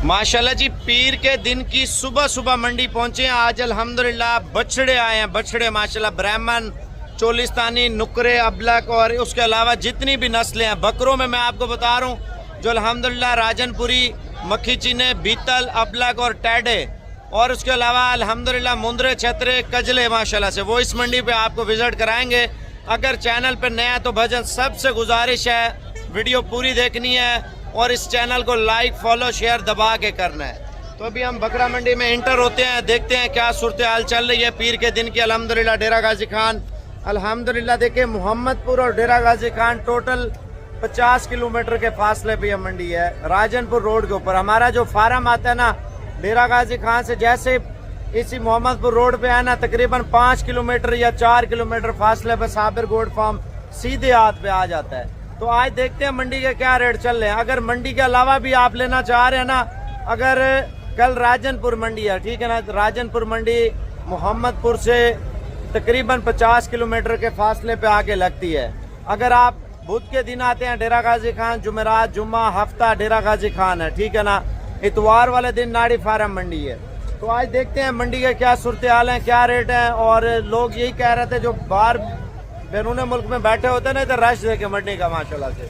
माशाल्लाह जी, पीर के दिन की सुबह सुबह मंडी पहुंचे हैं। आज अल्हम्दुलिल्लाह बछड़े आए हैं, बछड़े माशाल्लाह ब्राह्मण, चोलिस्तानी, नुकरे, अबलक और उसके अलावा जितनी भी नस्लें हैं। बकरों में मैं आपको बता रहा हूँ जो अल्हम्दुलिल्लाह राजनपुरी, मक्खी चीने, बीतल, अबलक और टैडे और उसके अलावा अल्हम्दुलिल्लाह मुंदरे, छतरे, कजले माशाल्लाह से, वो इस मंडी पे आपको विजिट कराएंगे। अगर चैनल पे नया तो भजन सबसे गुजारिश है वीडियो पूरी देखनी है और इस चैनल को लाइक, फॉलो, शेयर दबा के करना है। तो अभी हम बकरा मंडी में इंटर होते हैं, देखते हैं क्या सूरत हाल चल रही है पीर के दिन की। अल्हम्दुलिल्लाह डेरा गाजी खान, अल्हम्दुलिल्लाह देखिए मोहम्मदपुर और डेरा गाजी खान टोटल 50 किलोमीटर के फासले पे यह मंडी है। राजनपुर रोड के ऊपर हमारा जो फार्म आता है ना डेरा गाजी खान से, जैसे इसी मोहम्मदपुर रोड पे है ना, तकरीबन 5 किलोमीटर या 4 किलोमीटर फासले पे साबिर गोट फार्म सीधे हाथ पे आ जाता है। तो आज देखते हैं मंडी के क्या रेट चल रहे हैं। अगर मंडी के अलावा भी आप लेना चाह रहे हैं ना, अगर कल राजनपुर मंडी है, ठीक है ना, राजनपुर मंडी मोहम्मदपुर से तकरीबन 50 किलोमीटर के फासले पे आके लगती है। अगर आप बुध के दिन आते हैं डेरा गाजी खान, जुमेरात, जुम्मा, हफ्ता डेरा गाजी खान है, ठीक है ना, इतवार वाले दिन नाड़ी फार्म मंडी है। तो आज देखते हैं मंडी के क्या सूरत हाल है, क्या रेट है। और लोग यही कह रहे थे जो बाहर बैरून मुल्क में बैठे होते हैं ना, इधर रश देखे मंडी का माशाल्लाह से,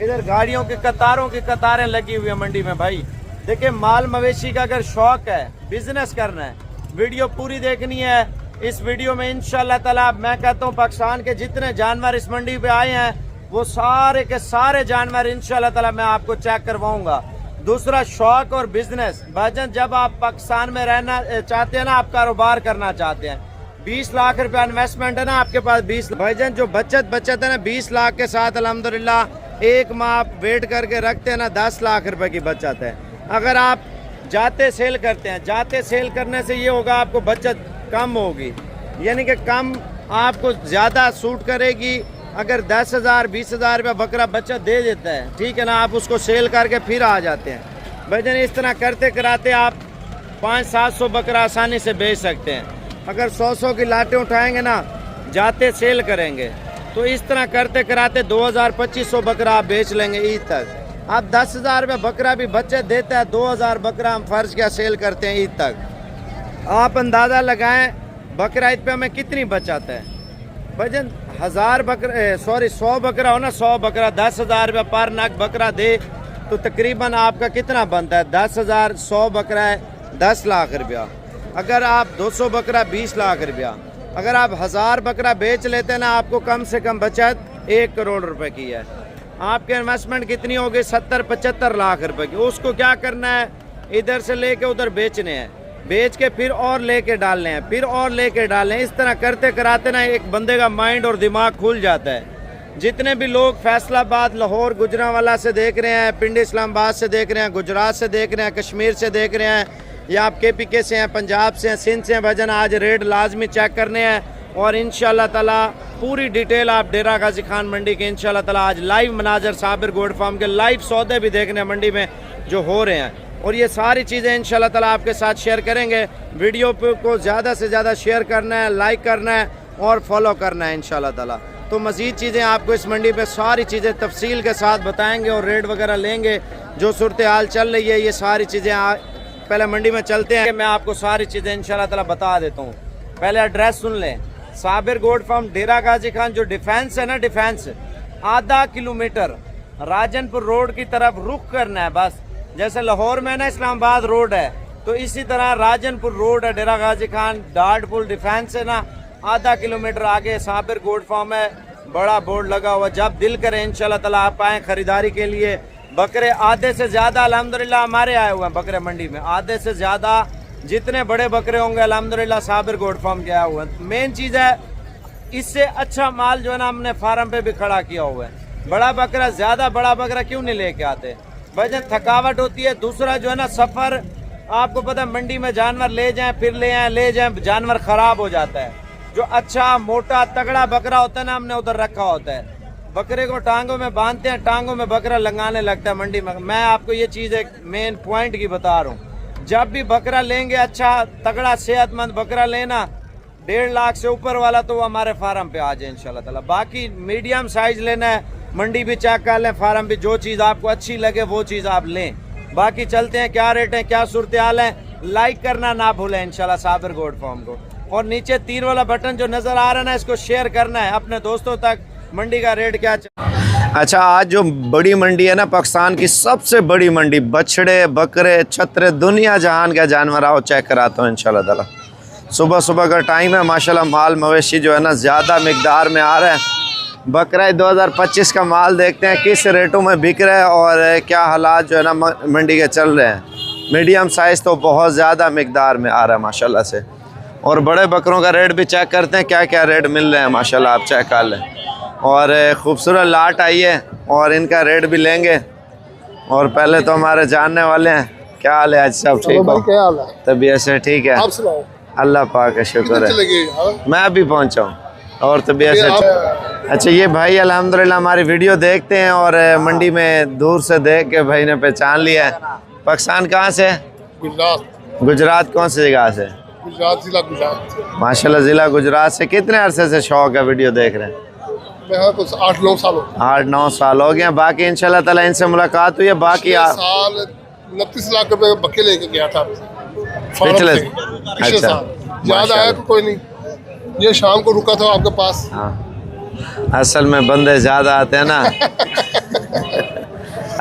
इधर गाड़ियों की कतारें लगी हुई है मंडी में। भाई देखिए, माल मवेशी का अगर शौक है, बिजनेस करना है, वीडियो पूरी देखनी है। इस वीडियो में इंशाल्लाह ताला मैं कहता हूँ पाकिस्तान के जितने जानवर इस मंडी पे आए हैं वो सारे के सारे जानवर इंशाल्लाह ताला मैं आपको चेक करवाऊंगा। दूसरा, शौक और बिजनेस। भाईजान जब आप पाकिस्तान में रहना चाहते हैं ना, आप कारोबार करना चाहते हैं, 20 लाख रुपया इन्वेस्टमेंट है ना आपके पास, 20 भाईजान जो बचत है ना 20 लाख के साथ अल्हम्दुलिल्लाह एक माह आप वेट करके रखते हैं ना, 10 लाख रुपए की बचत है। अगर आप जाते सेल करते हैं, जाते सेल करने से ये होगा आपको बचत कम होगी, यानी कि कम आपको ज़्यादा सूट करेगी। अगर 10,000 20,000 रुपया बकरा बचत दे देता है, ठीक है ना, आप उसको सेल करके फिर आ जाते हैं। भाईजान इस तरह करते कराते आप 500-700 बकरा आसानी से बेच सकते हैं। अगर 100-100 की लाटें उठाएंगे ना, जाते सेल करेंगे, तो इस तरह करते कराते 2000-2500 बकरा आप बेच लेंगे ईद तक। आप 10,000 रुपये बकरा भी बचत देता है, 2000 बकरा हम फर्ज क्या सेल करते हैं ईद तक। आप अंदाज़ा लगाएं बकरा ईद पे हमें कितनी बचत है। भाईजान 100 बकरा हो ना, 100 बकरा 10,000 रुपये पर नग बकरा दे तो तकरीबन आपका कितना बनता है, 10,000, 100 बकरा है 10 लाख रुपया। अगर आप 200 बकरा 20 लाख रुपया, अगर आप 1000 बकरा बेच लेते हैं ना, आपको कम से कम बचत 1 करोड़ रुपए की है। आपके इन्वेस्टमेंट कितनी होगी, 70-75 लाख रुपए की। उसको क्या करना है, इधर से लेके उधर बेचने हैं, बेच के फिर और लेके डालने हैं, फिर और लेके डालने हैं। इस तरह करते कराते ना एक बंदे का माइंड और दिमाग खुल जाता है। जितने भी लोग फैसलाबाद, लाहौर, गुजरांवाला से देख रहे हैं, पिंडी इस्लामाबाद से देख रहे हैं, गुजरात से देख रहे हैं, कश्मीर से देख रहे हैं, या आप KPK से हैं, पंजाब से हैं, सिंध से हैं, भजन आज रेट लाजमी चेक करने हैं। और इंशाल्लाह ताला पूरी डिटेल आप डेरा गाजी खान मंडी के इंशाल्लाह ताला आज लाइव मनाजर साबिर गोट फार्म के लाइव सौदे भी देखने हैं मंडी में जो हो रहे हैं। और ये सारी चीज़ें इंशाल्लाह ताला आपके साथ शेयर करेंगे। वीडियो को ज़्यादा से ज़्यादा शेयर करना है, लाइक करना है और फॉलो करना है इंशाल्लाह ताला। तो मज़ीद चीज़ें आपको इस मंडी पे सारी चीज़ें तफसील के साथ बताएंगे और रेट वगैरह लेंगे। जो सूरत हाल चल रही है ये सारी चीज़ें पहले मंडी में चलते हैं, मैं आपको सारी चीज़ें इंशाल्लाह ताला बता देता हूँ। पहले एड्रेस सुन लें, साबिर गोट फार्म डेरा गाजी खान जो डिफेंस है ना, डिफेंस आधा किलोमीटर राजनपुर रोड की तरफ रुख करना है बस। जैसे लाहौर में ना इस्लामाबाद रोड है, तो इसी तरह राजनपुर रोड है डेरा गाजी खान, डार्ट पुल डिफेंस है ना, आधा किलोमीटर आगे साबिर गोट फार्म है, बड़ा बोर्ड लगा हुआ। जब दिल करे इंशाल्लाह ताला आप आए खरीदारी के लिए। बकरे आधे से ज़्यादा अल्हम्दुलिल्लाह हमारे आए हुए हैं बकरे मंडी में, आधे से ज़्यादा जितने बड़े बकरे होंगे अल्हम्दुलिल्लाह साबिर गोट फार्म के आए हुए हैं। मेन चीज़ है, इससे अच्छा माल जो है ना हमने फार्म पे भी खड़ा किया हुआ है। बड़ा बकरा, ज़्यादा बड़ा बकरा क्यों नहीं लेके आते भाईजान, थकावट होती है। दूसरा जो है ना सफ़र, आपको पता है मंडी में जानवर ले जाएं फिर ले आए ले जाएं, जानवर ख़राब हो जाता है। जो अच्छा मोटा तगड़ा बकरा होता है ना, हमने उधर रखा होता है। बकरे को टांगों में बांधते हैं, टांगों में बकरा लगाने लगता है मंडी में। मैं आपको ये चीज़ एक मेन पॉइंट की बता रहा हूँ, जब भी बकरा लेंगे अच्छा तगड़ा सेहतमंद बकरा लेना, 1.5 लाख से ऊपर वाला तो वो हमारे फार्म पे आ जाए इंशाल्लाह ताला। बाकी मीडियम साइज लेना है, मंडी भी चेक कर लें, फार्म भी, जो चीज़ आपको अच्छी लगे वो चीज़ आप लें। बाकी चलते हैं, क्या रेट है, क्या सूरत हाल है। लाइक करना ना भूलें इंशाल्लाह साबिर गोट फार्म को, और नीचे तीर वाला बटन जो नजर आ रहा है ना, इसको शेयर करना है अपने दोस्तों तक। मंडी का रेट क्या अच्छा, आज जो बड़ी मंडी है ना, पाकिस्तान की सबसे बड़ी मंडी, बछड़े बकरे छतरे दुनिया जहान का जानवर आओ चेक कराता हूँ इंशाल्लाह ताला। सुबह सुबह का टाइम है, माशाल्लाह माल मवेशी जो है ना ज़्यादा मिकदार में आ रहा है। बकरा 2025 का माल देखते हैं किस रेटों में बिक रहा है और क्या हालात जो है ना मंडी के चल रहे हैं। मीडियम साइज़ तो बहुत ज़्यादा मिकदार में आ रहा है माशाल्लाह से, और बड़े बकरों का रेट भी चेक करते हैं क्या क्या रेट मिल रहे हैं माशाल्लाह, आप चेक कर लें। और खूबसूरत लाट आई है और इनका रेट भी लेंगे। और पहले तो हमारे जानने वाले हैं, क्या हाल है आज, सब ठीक हो? क्या हाल है? तबीयत से ठीक है, आप सुनाओ? अल्लाह पाक का शुक्र है, मैं अभी पहुंचा हूँ और तबीयत से। अच्छा, ये भाई अल्हम्दुलिल्लाह हमारी वीडियो देखते हैं और मंडी में दूर से देख के भाई ने पहचान लिया है। पाकिस्तान कहाँ से? गुजरात। गुजरात कौन सी जगह से? गुजरात जिला गुजरात। माशाल्लाह ज़िला गुजरात से। कितने अरसे से शौक है वीडियो देख रहे हैं? कुछ 8-9 साल हो गए। 8-9 साल हो गए। बाकी इंशाल्लाह ताला इनसे मुलाकात हुई है। बाकी साल 29 लाख रुपए बक्के लेके गया था पिछले साल। याद आया तो कोई नहीं, ये शाम को रुका था आपके पास। हाँ, असल में बंदे ज़्यादा आते हैं ना।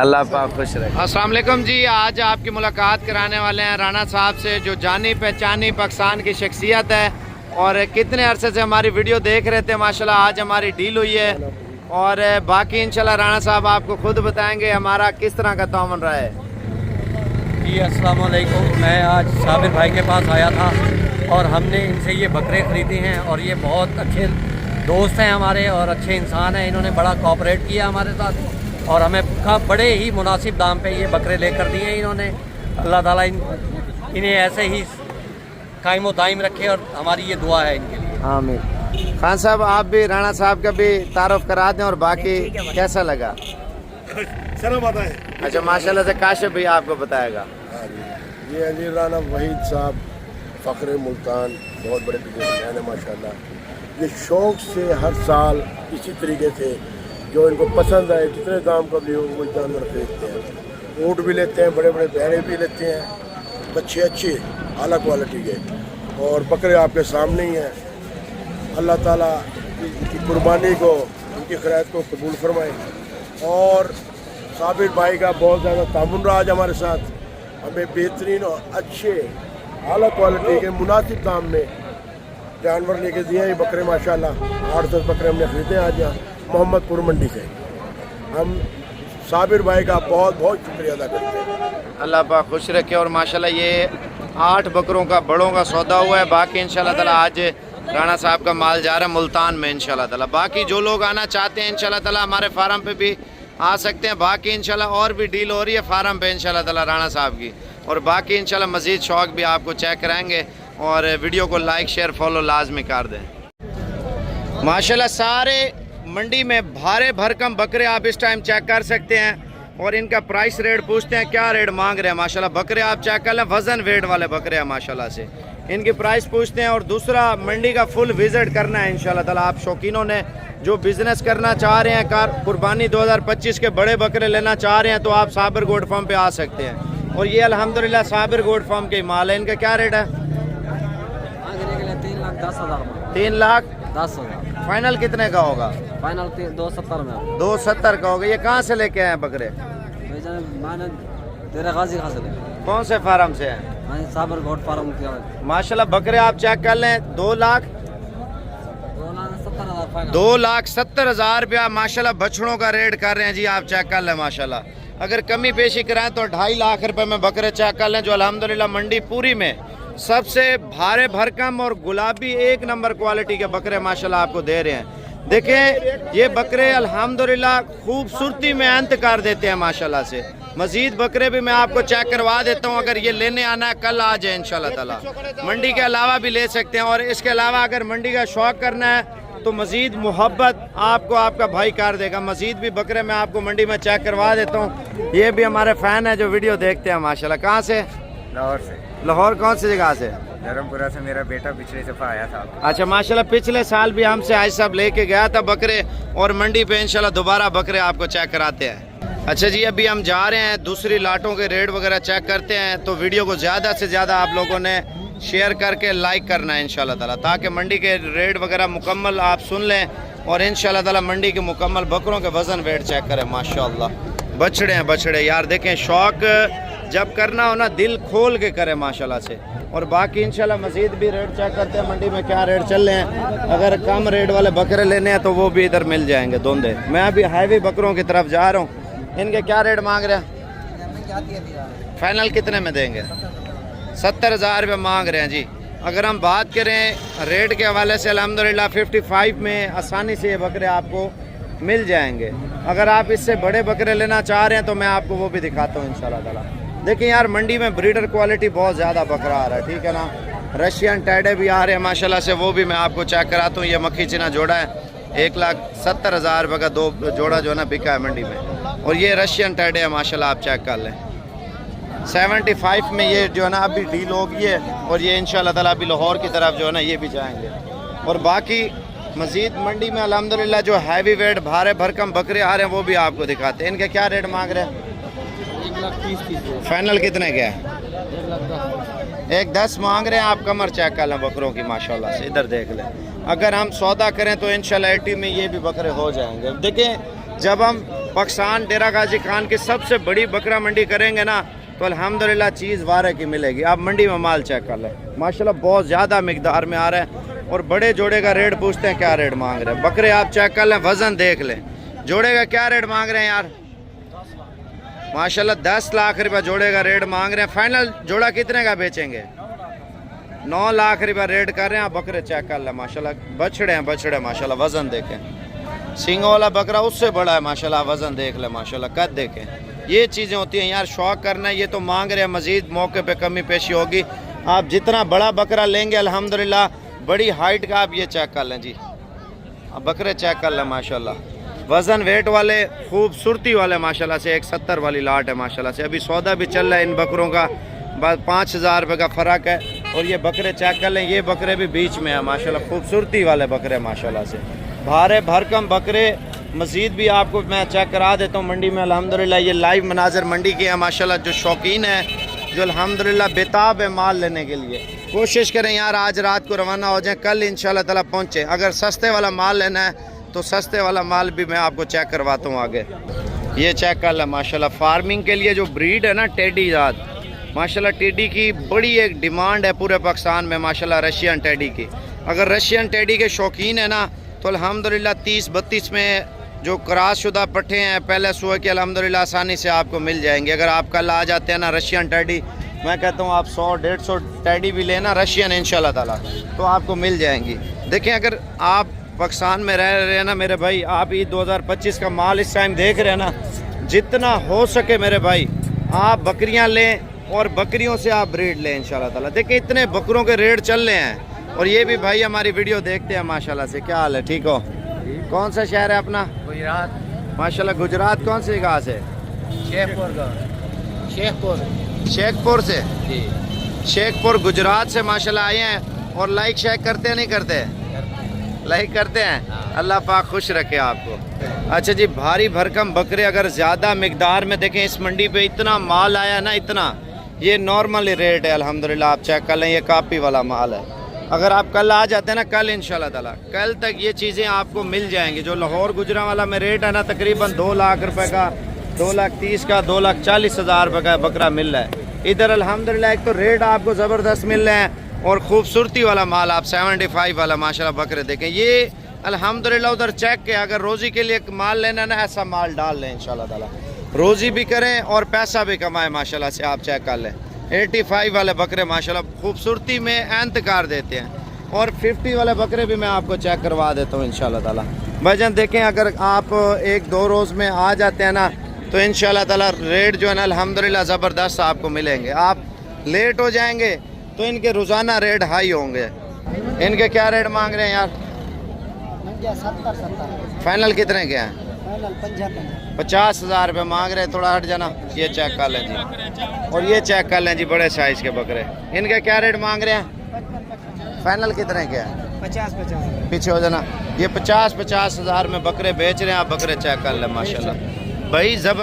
अल्लाह पाक खुश रहे। अस्सलाम वालेकुम जी, आज आपकी मुलाकात कराने वाले हैं राणा साहब से, जो जानी पहचानी पाकिस्तान की शख्सियत है और कितने अरसे से हमारी वीडियो देख रहे थे। माशाल्लाह आज हमारी डील हुई है और बाकी इंशाल्लाह राणा साहब आपको खुद बताएंगे हमारा किस तरह का ताउन रहा है। जी अस्सलाम वालेकुम, मैं आज साबिर भाई के पास आया था और हमने इनसे ये बकरे ख़रीदे हैं और ये बहुत अच्छे दोस्त हैं हमारे और अच्छे इंसान हैं। इन्होंने बड़ा कोऑपरेट किया हमारे साथ और हमें बड़े ही मुनासिब दाम पे ये बकरे लेकर दिए हैं इन्होंने। अल्लाह ताला इन्हें ऐसे ही कायम व दायम रखे और हमारी ये दुआ है इनके लिए। आमीन। खान साहब, आप भी राणा साहब का भी तारुफ करा दें और बाकी कैसा लगा? अच्छा, माशाल्लाह से काशिफ भी आपको बताएगा। ये अली राणा वहीद साहब फ़ख्र मुल्तान, बहुत बड़े बिजनेसमैन है माशाल्लाह। ये शौक़ से हर साल इसी तरीके से जो इनको पसंद आए, जितने दाम का भी हो वो जानवर खरीदते हैं। ऊँट भी लेते हैं, बड़े बड़े बैरे भी लेते हैं, बच्चे अच्छे आला क्वालिटी के, और बकरे आपके सामने ही हैं। अल्लाह ताला इनकी कुर्बानी को, इनकी खैरात को कबूल फरमाए। और साबिर भाई का बहुत ज़्यादा तामुन रहा आज हमारे साथ, हमें बेहतरीन और अच्छे आला क्वालिटी के मुनासिब दाम में जानवर लेके दिए हैं। बकरे माशाल्लाह 8-10 बकरे हमने खरीदे आज यहाँ मोहम्मदपुर मंडी से। हम साबिर भाई का बहुत बहुत शुक्रिया अदा करते हैं। अल्लाह पाक खुश रखे। और माशाल्लाह ये 8 बकरों का बड़ों का सौदा हुआ है। बाकी इंशाल्लाह ताला आज राणा साहब का माल जा रहा है मुल्तान में इंशाल्लाह ताला। बाकी जो लोग आना चाहते हैं इंशाल्लाह ताला हमारे फार्म पे भी आ सकते हैं। बाकी इंशाल्लाह और भी डील हो रही है फार्म पे इंशाल्लाह ताला राणा साहब की। और बाकी इंशाल्लाह मज़ीद शौक भी आपको चेक कराएंगे और वीडियो को लाइक शेयर फॉलो लाजमी कर दें। माशाल्लाह सारे मंडी में भारे भरकम बकरे आप इस टाइम चेक कर सकते हैं और इनका प्राइस रेट पूछते हैं क्या रेट मांग रहे हैं। माशाल्लाह बकरे आप चेक कर लें, वज़न वेट वाले बकरे हैं माशाल्लाह से। इनकी प्राइस पूछते हैं और दूसरा मंडी का फुल विज़िट करना है इंशाल्लाह ताला। आप शौकीनों ने जो बिज़नेस करना चाह रहे हैं, कार कुर्बानी 2025 के बड़े बकरे लेना चाह रहे हैं तो आप साबिर गोट फार्म पे आ सकते हैं। और ये अल्हम्दुलिल्लाह साबिर गोट फार्म के माल है। इनका क्या रेट है? 3,10,000 फाइनल कितने का होगा? फाइनल 270 में। 270 का होगा। ये कहाँ से लेके आए हैं बकरे? तेरे गाजी कहाँ से? कौन से फार्म से हैं? साबिर गोट फार्म किया। माशाल्लाह बकरे आप चेक कर लें, 2,70,000 रुपया माशाल्लाह बछड़ों का रेट कर रहे हैं जी। आप चेक कर लें माशाल्लाह। अगर कमी पेशी कराएं तो 2.5 लाख रुपए में बकरे चेक कर लें, जो अल्हम्दुलिल्लाह मंडी पूरी में सबसे भारे भरकम और गुलाबी एक नंबर क्वालिटी के बकरे माशाल्लाह आपको दे रहे हैं। देखें ये बकरे अल्हम्दुलिल्लाह खूबसूरती में अंत कर देते हैं माशाल्लाह से। मज़ीद बकरे भी मैं आपको चेक करवा देता हूं। अगर ये लेने आना है कल आ जाए इंशाल्लाह ताला। मंडी के अलावा भी ले सकते हैं और इसके अलावा अगर मंडी का शौक करना है तो मज़ीद मोहब्बत आपको आपका भाई कर देगा। मज़ीद भी बकरे मैं आपको मंडी में चेक करवा देता हूँ। ये भी हमारे फ़ैन है जो वीडियो देखते हैं माशाल्लाह। कहाँ से? लाहौर से। लाहौर कौन सी जगह से? धर्मपुरा से। मेरा बेटा पिछले दफ़ा आया था। अच्छा माशाल्लाह, पिछले साल भी हमसे आज साहब लेके गया था बकरे और मंडी पे इंशाल्लाह दोबारा बकरे आपको चेक कराते हैं। अच्छा जी, अभी हम जा रहे हैं दूसरी लाटों के रेट वगैरह चेक करते हैं, तो वीडियो को ज़्यादा से ज़्यादा आप लोगों ने शेयर करके लाइक करना है इंशाल्लाह ताला, ताकि मंडी के रेट वगैरह मुकम्मल आप सुन लें और इंशाल्लाह ताला मंडी के मुकम्मल बकरों के वज़न वेट चेक करें। माशाल्लाह बछड़े हैं बछड़े यार, देखें शौक जब करना हो ना दिल खोल के करें माशाल्लाह से। और बाकी इंशाल्लाह मज़ीद भी रेट चेक करते हैं मंडी में क्या रेट चल रहे हैं। अगर कम रेट वाले बकरे लेने हैं तो वो भी इधर मिल जाएंगे दोंदे। मैं अभी हाईवे बकरों की तरफ जा रहा हूँ। इनके क्या रेट मांग रहे हैं? फाइनल कितने में देंगे? 70,000 रुपये मांग रहे हैं जी। अगर हम बात करें रेट के हवाले से अल्हम्दुलिल्लाह 55 में आसानी से ये बकरे आपको मिल जाएंगे। अगर आप इससे बड़े बकरे लेना चाह रहे हैं तो मैं आपको वो भी दिखाता हूँ इंशाल्लाह ताला। देखिए यार मंडी में ब्रीडर क्वालिटी बहुत ज़्यादा बकरा आ रहा है, ठीक है ना। रशियन टैडे भी आ रहे हैं माशाल्लाह से, वो भी मैं आपको चेक कराता हूँ। ये मक्खी चिना जोड़ा है, 1,70,000 रुपये का 2 जोड़ा जो है ना बिका है मंडी में। और ये रशियन टैडे है माशाल्लाह, आप चेक कर लें। 75 में ये जो है ना अभी डील होगी है, और ये इंशाल्लाह ताला अभी लाहौर की तरफ जो है ना ये भी जाएंगे। और बाकी मज़ीद मंडी में अल्हम्दुलिल्लाह जो हैवी वेट भारे भरकम बकरे आ रहे हैं वो भी आपको दिखाते हैं। इनके क्या रेट मांग रहे हैं? 1,30,000। फाइनल कितने के हैं? 1,10 मांग रहे हैं। आप कमर चेक कर लें बकरों की माशाल्लाह से, इधर देख लें। अगर हम सौदा करें तो इंशाल्लाह 80 में ये भी बकरे हो जाएंगे। देखें जब हम पाकिस्तान डेरा गाजी खान की सबसे बड़ी बकरा मंडी करेंगे ना तो अल्हम्दुलिल्लाह चीज़ वारे की मिलेगी। आप मंडी में माल चेक कर लें माशाल्लाह बहुत ज़्यादा मिकदार में आ रहा है। और बड़े जोड़े का रेट पूछते हैं क्या रेट मांग रहे हैं। बकरे आप चेक कर लें, वज़न देख लें। जोड़े का क्या रेट मांग रहे हैं यार? माशाल्लाह 10 लाख रुपये जोड़े का रेट मांग रहे हैं। फाइनल जोड़ा कितने का बेचेंगे? 9 लाख रुपये रेट कर रहे हैं। आप बकरे चेक कर लें माशाल्लाह, बछड़े हैं बछड़े माशाल्लाह, वज़न देखें। सींगों वाला बकरा उससे बड़ा है माशाल्लाह, वज़न देख लें माशाल्लाह, कद देखें। ये चीज़ें होती हैं यार, शौक़ करना है। ये तो मांग रहे हैं, मज़ीद मौके पे कमी पेशी होगी। आप जितना बड़ा बकरा लेंगे अल्हम्दुलिल्लाह बड़ी हाइट का आप ये चेक कर लें जी। अब बकरे चेक कर लें माशाल्लाह, वज़न वेट वाले खूबसूरती वाले माशाल्लाह से। 170 वाली लाट है माशाल्लाह से। अभी सौदा भी चल रहा है इन बकरों का, बस 5,000 रुपये का फ़र्क है। और ये बकरे चेक कर लें, ये बकरे भी बीच में है माशाल्लाह, खूबसूरती वाले बकरे माशाल्लाह से। भारे भरकम बकरे मज़ीद भी आपको मैं चेक करा देता हूँ मंडी में अल्हम्दुलिल्लाह। ये लाइव मनाजर मंडी के हैं माशाल्लाह। जो शौकीन है, जो अल्हम्दुलिल्लाह बेताब है माल लेने के लिए, कोशिश करें यार आज रात को रवाना हो जाएं, कल इंशाल्लाह ताला पहुँचे। अगर सस्ते वाला माल लेना है तो सस्ते वाला माल भी मैं आपको चेक करवाता हूँ आगे। ये चेक कर लें माशाल्लाह। फार्मिंग के लिए जो ब्रीड है ना टेडी जात माशाल्लाह, टेडी की बड़ी एक डिमांड है पूरे पाकिस्तान में माशाल्लाह, रशियन टेडी की। अगर रशियन टेडी के शौकीन है ना तो अल्हम्दुलिल्लाह 30-32 में जो क्रॉस शुदा पट्ठे हैं पहले सुबह के अल्हम्दुलिल्लाह आसानी से आपको मिल जाएंगे। अगर आप कल आ जाते हैं ना रशियन टेडी, मैं कहता हूँ आप 100-150 टेडी भी लेना रशियन इंशाल्लाह ताला तो आपको मिल जाएंगी। देखें अगर आप पाकिस्तान में रह रहे हैं ना मेरे भाई, आप ईद 2025 का माल इस टाइम देख रहे हैं ना, जितना हो सके मेरे भाई आप बकरियां लें और बकरियों से आप ब्रीड लें इंशाल्लाह ताला। देखिए इतने बकरों के रेट चल रहे हैं। और ये भी भाई हमारी वीडियो देखते हैं माशाल्लाह से। क्या हाल है, ठीक हो? कौन सा शहर है अपना? गुजरात। माशाल्लाह गुजरात कौन सी जगह से? शेखपुर से जी। शेखपुर गुजरात से माशाल्लाह आए हैं। और लाइक शेयर करते हैं नहीं करते? लाइक करते हैं। अल्लाह पाक खुश रखे आपको। अच्छा जी, भारी भरकम बकरे अगर ज़्यादा मिकदार में देखें इस मंडी पे इतना माल आया ना, इतना, ये नॉर्मल रेट है अल्हम्दुलिल्लाह। आप चेक कर लें, ये कापी वाला माल है। अगर आप कल आ जाते हैं ना, कल इंशाल्लाह ताला कल तक ये चीज़ें आपको मिल जाएंगी। जो लाहौर गुजरांवाला में रेट है ना तकरीबन 2 लाख रुपए का, 2,30,000 का, 2,40,000 रुपये का बकरा मिल रहा है इधर अल्हम्दुलिल्लाह। एक तो रेट आपको ज़बरदस्त मिल रहे हैं और ख़ूबसूरती वाला माल आप 75 वाला माशाल्लाह बकरे देखें। ये अल्हम्दुलिल्लाह उधर चेक के अगर रोज़ी के लिए माल लेना ना, ऐसा माल डाल लें इंशाल्लाह ताला, रोज़ी भी करें और पैसा भी कमाएं माशाल्लाह से। आप चेक कर लें 85 वाले बकरे माशाल्लाह खूबसूरती में एंतकार देते हैं। और 50 वाले बकरे भी मैं आपको चेक करवा देता हूँ इंशाल्लाह ताला। भाईजान देखें अगर आप 1-2 रोज़ में आ जाते हैं ना तो इंशाल्लाह ताला रेट जो है ना अल्हम्दुलिल्लाह ज़बरदस्त आपको मिलेंगे। आप लेट हो जाएंगे तो इनके रोज़ाना रेट हाई होंगे। इनके क्या रेट मांग रहे हैं यार? 70। फाइनल कितने के हैं? 50,000 रुपये मांग रहे हैं। थोड़ा हट जाना, ये चेक कर लें जी। और ये चेक कर लें जी, बड़े साइज़ के बकरे। इनके क्या रेट मांग रहे हैं? फाइनल कितने के हैं? 50। पीछे हो जाना। ये 50,000 में बकरे बेच रहे हैं। आप बकरे चेक कर लें माशाल्लाह भाई, जबर